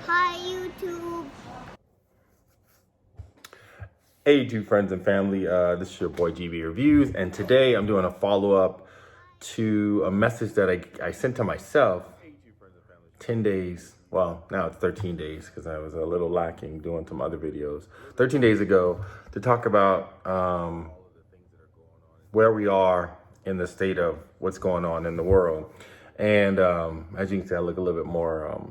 Hi, YouTube. Hey, YouTube friends and family. This is your boy GB Reviews, and today I'm doing a follow-up to a message that I sent to myself 10 days. Well, now it's 13 days because I was a little lacking doing some other videos. 13 days ago to talk about where we are in the state of what's going on in the world. And as you can see, I look a little bit more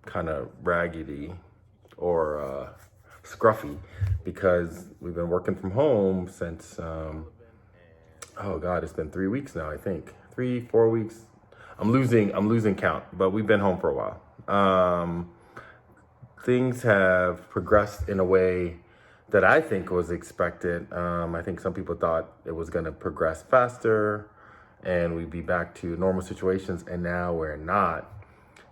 kind of raggedy or scruffy because we've been working from home since oh god, it's been 3 weeks now. I think 3-4 weeks. I'm losing count, but we've been home for a while. Things have progressed in a way that I think was expected. I think some people thought it was going to progress faster and we'd be back to normal situations, and now we're not.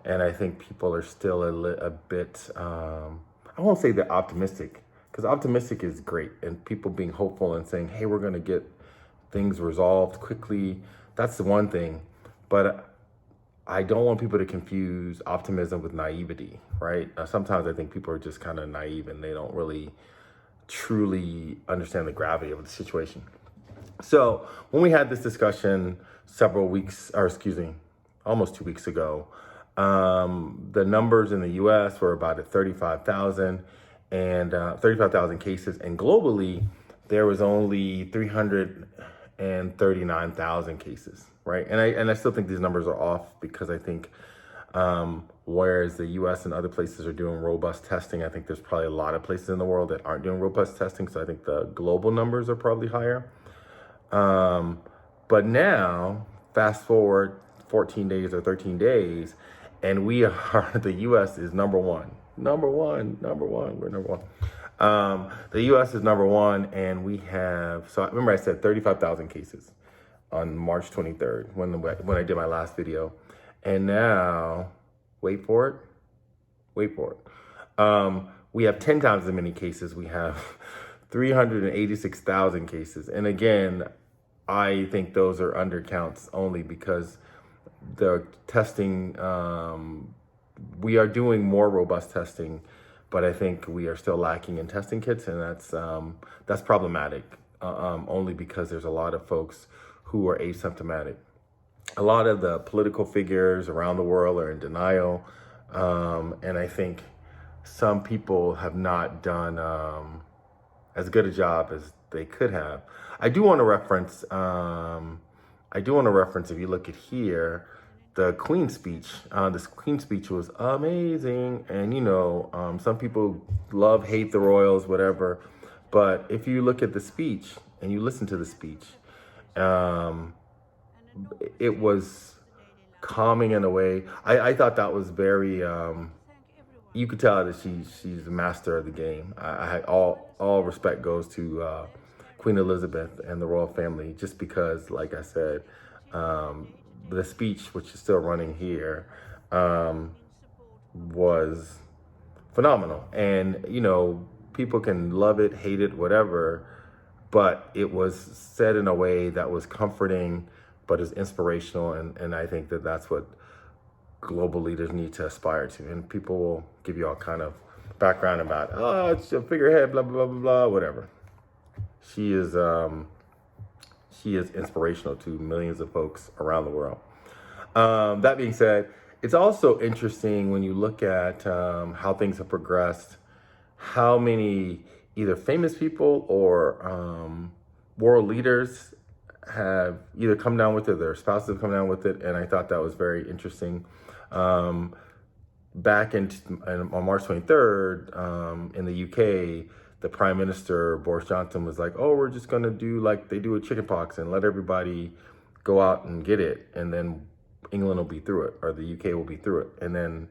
And I think people are still a bit, I won't say they're optimistic, because optimistic is great. And people being hopeful and saying, hey, we're going to get things resolved quickly. That's the one thing. But I don't want people to confuse optimism with naivety, right? Sometimes I think people are just kind of naive and they don't really truly understand the gravity of the situation. So when we had this discussion several weeks, or excuse me, almost 2 weeks ago, the numbers in the U.S. were about at 35,000 and 35,000 cases, and globally there was only 339,000 cases, right? And I still think these numbers are off because I think whereas the U.S. and other places are doing robust testing, I think there's probably a lot of places in the world that aren't doing robust testing. So I think the global numbers are probably higher. But now, fast forward 14 days or 13 days, and we are, the U.S. is number one. We're number one. The U.S. is number one, and we have, so I remember I said 35,000 cases on March 23rd when I did my last video. And now, wait for it. We have 10 times as many cases. We have 386,000 cases. And again, I think those are undercounts only because the testing, we are doing more robust testing, but I think we are still lacking in testing kits, and that's problematic, only because there's a lot of folks who are asymptomatic. A lot of the political figures around the world are in denial, and I think some people have not done as good a job as they could have. I do want to reference, if you look at here, the Queen's speech. This Queen's speech was amazing. And, some people love, hate the royals, whatever. But if you look at the speech and you listen to the speech, it was calming in a way. I thought that was very, you could tell that she's the master of the game. All respect goes to Queen Elizabeth and the royal family, just because, like I said, the speech, which is still running here, was phenomenal. And, people can love it, hate it, whatever, but it was said in a way that was comforting, but is inspirational. And I think that that's what global leaders need to aspire to. And people will give you all kind of background about, oh, it's a figurehead, blah, blah, blah, blah, whatever. She is inspirational to millions of folks around the world. That being said, it's also interesting when you look at how things have progressed, how many either famous people or world leaders have either come down with it, their spouses have come down with it, and I thought that was very interesting. Back on March 23rd, in the UK, the Prime Minister, Boris Johnson, was like, oh, we're just going to do like they do with chickenpox and let everybody go out and get it. And then England will be through it, or the UK will be through it. And then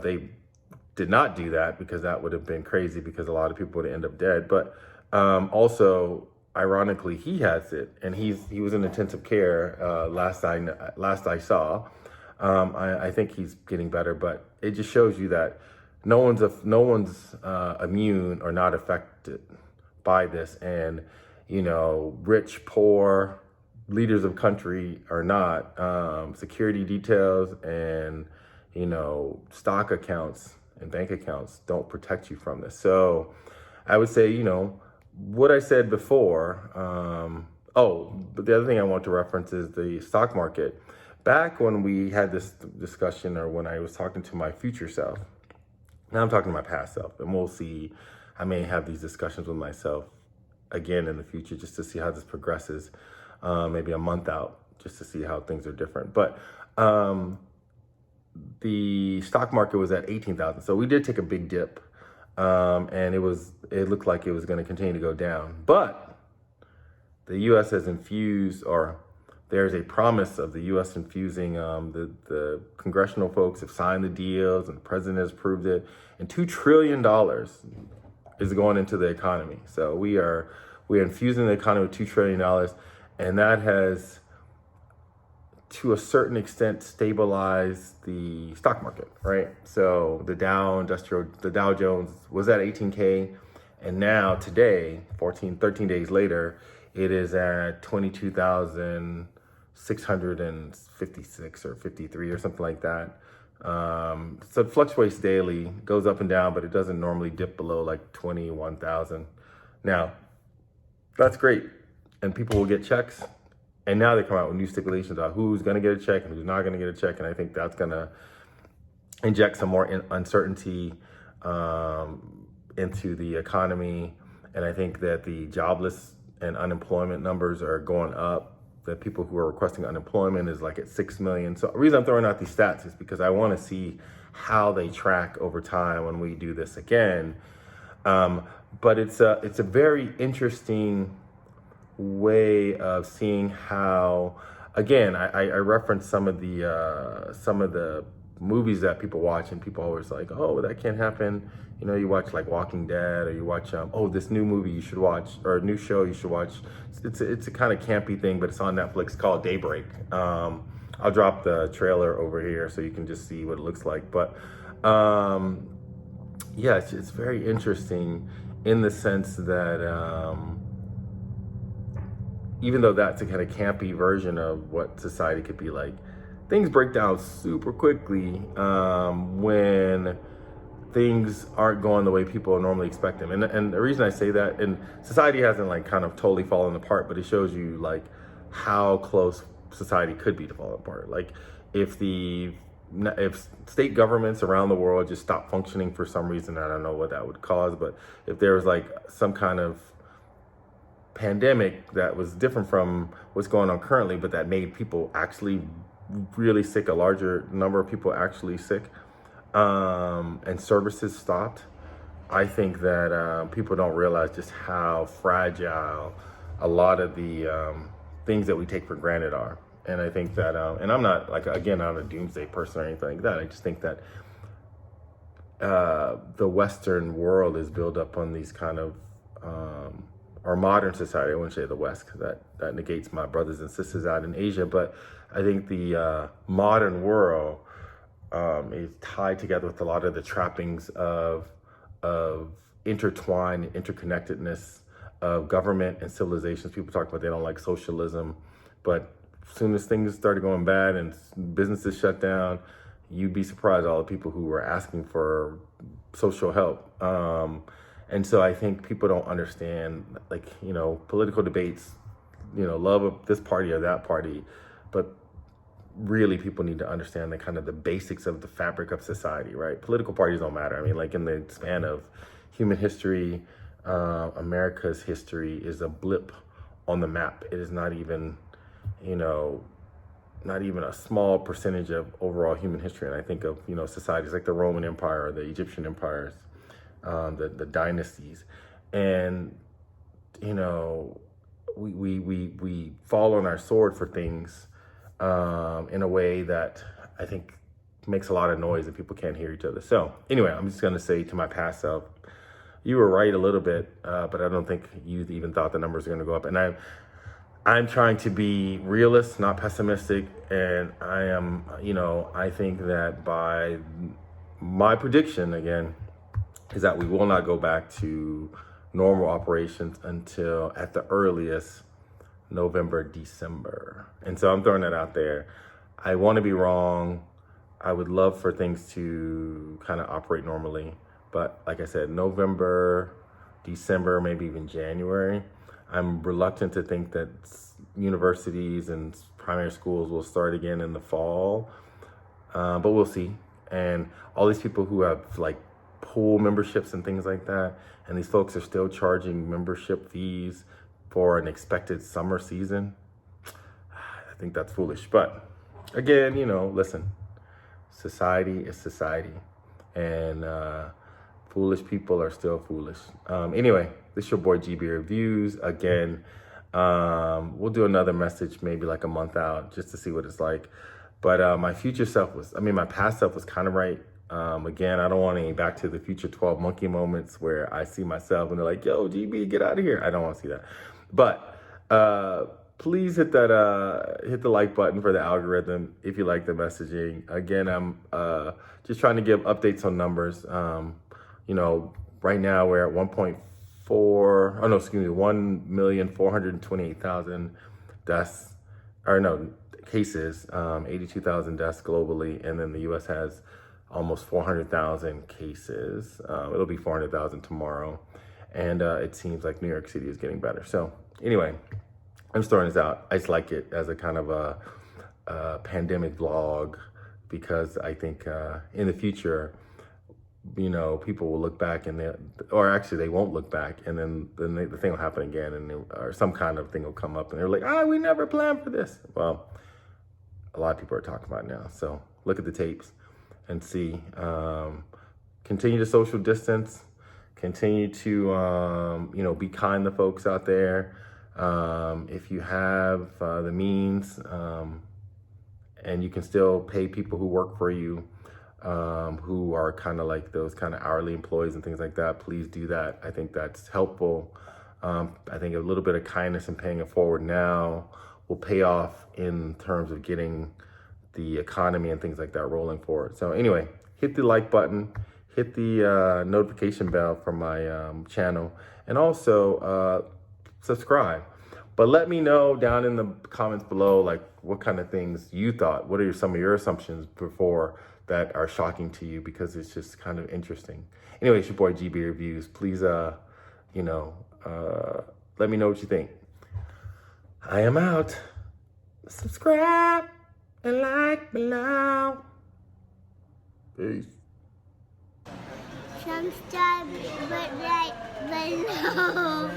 they did not do that because that would have been crazy because a lot of people would end up dead. But also, ironically, he has it, and he was in intensive care last I saw. I think he's getting better, but it just shows you that no one's immune or not affected by this. And, rich, poor, leaders of country are not. Security details and, stock accounts and bank accounts don't protect you from this. So I would say, what I said before. But the other thing I want to reference is the stock market. Back when we had this discussion, or when I was talking to my future self, now I'm talking to my past self, and we'll see. I may have these discussions with myself again in the future just to see how this progresses, maybe a month out, just to see how things are different. But the stock market was at 18,000. So we did take a big dip, and it looked like it was going to continue to go down. But the U.S. has infused, or there's a promise of the U.S. infusing, the congressional folks have signed the deals, and the president has approved it, and $2 trillion is going into the economy. So we're infusing the economy with $2 trillion, and that has, to a certain extent, stabilized the stock market, right? So the Dow Jones was at 18K, and now today, 13 days later, it is at 22,656 or 53 or something like that. So it fluctuates daily, goes up and down, but it doesn't normally dip below like 21,000. Now, that's great. And people will get checks. And now they come out with new stipulations about who's going to get a check and who's not going to get a check. And I think that's going to inject some more uncertainty into the economy. And I think that the jobless and unemployment numbers are going up. The people who are requesting unemployment is like at 6 million. So the reason I'm throwing out these stats is because I want to see how they track over time when we do this again. But it's a very interesting way of seeing how, again, I referenced some of the movies that people watch, and people always like, oh, that can't happen. You watch like Walking Dead, or you watch, this new movie you should watch, or a new show you should watch. It's a kind of campy thing, but it's on Netflix, called Daybreak. I'll drop the trailer over here so you can just see what it looks like. But it's very interesting in the sense that even though that's a kind of campy version of what society could be like, things break down super quickly when things aren't going the way people normally expect them. And the reason I say that, and society hasn't like kind of totally fallen apart, but it shows you like how close society could be to falling apart. Like if state governments around the world just stopped functioning for some reason, I don't know what that would cause, but if there was like some kind of pandemic that was different from what's going on currently, but that made people actually really sick, a larger number of people actually sick, and services stopped, I think that people don't realize just how fragile a lot of the things that we take for granted are. And I think that, and I'm not like, again, not a doomsday person or anything like that. I just think that the Western world is built up on these kind of, our modern society, I wouldn't say the West, because that negates my brothers and sisters out in Asia, but I think the modern world is tied together with a lot of the trappings of intertwined interconnectedness of government and civilizations. People talk about they don't like socialism, but as soon as things started going bad and businesses shut down, you'd be surprised all the people who were asking for social help. And so I think people don't understand, like, political debates, love of this party or that party, but really people need to understand the kind of the basics of the fabric of society, right? Political parties don't matter. I mean, like in the span of human history, America's history is a blip on the map. It is not even, not even a small percentage of overall human history. And I think of, societies like the Roman Empire or the Egyptian empires, the dynasties, and we fall on our sword for things in a way that I think makes a lot of noise and people can't hear each other. So anyway, I'm just going to say to my past self, you were right a little bit, but I don't think you even thought the numbers are going to go up. And I'm trying to be realist, not pessimistic. And I am, I think that by my prediction, again, is that we will not go back to normal operations until at the earliest November, December. And so I'm throwing that out there. I want to be wrong. I would love for things to kind of operate normally. But like I said, November, December, maybe even January, I'm reluctant to think that universities and primary schools will start again in the fall. But we'll see. And all these people who have like pool memberships and things like that, and these folks are still charging membership fees for an expected summer season. I think that's foolish. But again, listen, society is society. And foolish people are still foolish. Anyway, this is your boy GB Reviews. Again, we'll do another message maybe like a month out just to see what it's like. But my past self was kind of right. Again, I don't want any Back to the Future 12 monkey moments where I see myself and they're like, yo, GB, get out of here. I don't want to see that. But please hit the like button for the algorithm if you like the messaging. Again, I'm just trying to give updates on numbers. Right now we're at 1,428,000 deaths, cases, 82,000 deaths globally, and then the U.S. has almost 400,000 cases. It'll be 400,000 tomorrow, and it seems like New York City is getting better. So anyway, I'm starting this out. I just like it as a kind of a pandemic vlog because I think in the future, people will look back and they won't look back, and then the thing will happen again, or some kind of thing will come up, and they're like, we never planned for this. Well, a lot of people are talking about it now. So look at the tapes and see. Continue to social distance. Continue to, be kind to folks out there. If you have the means and you can still pay people who work for you, who are kind of like those kind of hourly employees and things like that, please do that. I think that's helpful. I think a little bit of kindness and paying it forward now will pay off in terms of getting the economy and things like that rolling forward. So anyway, hit the like button, hit the notification bell for my channel, and also subscribe. But let me know down in the comments below, like what kind of things you thought. What are some of your assumptions before that are shocking to you? Because it's just kind of interesting. Anyway, it's your boy GB Reviews. Please, let me know what you think. I am out. Subscribe and like below. Peace. Subscribe but like below.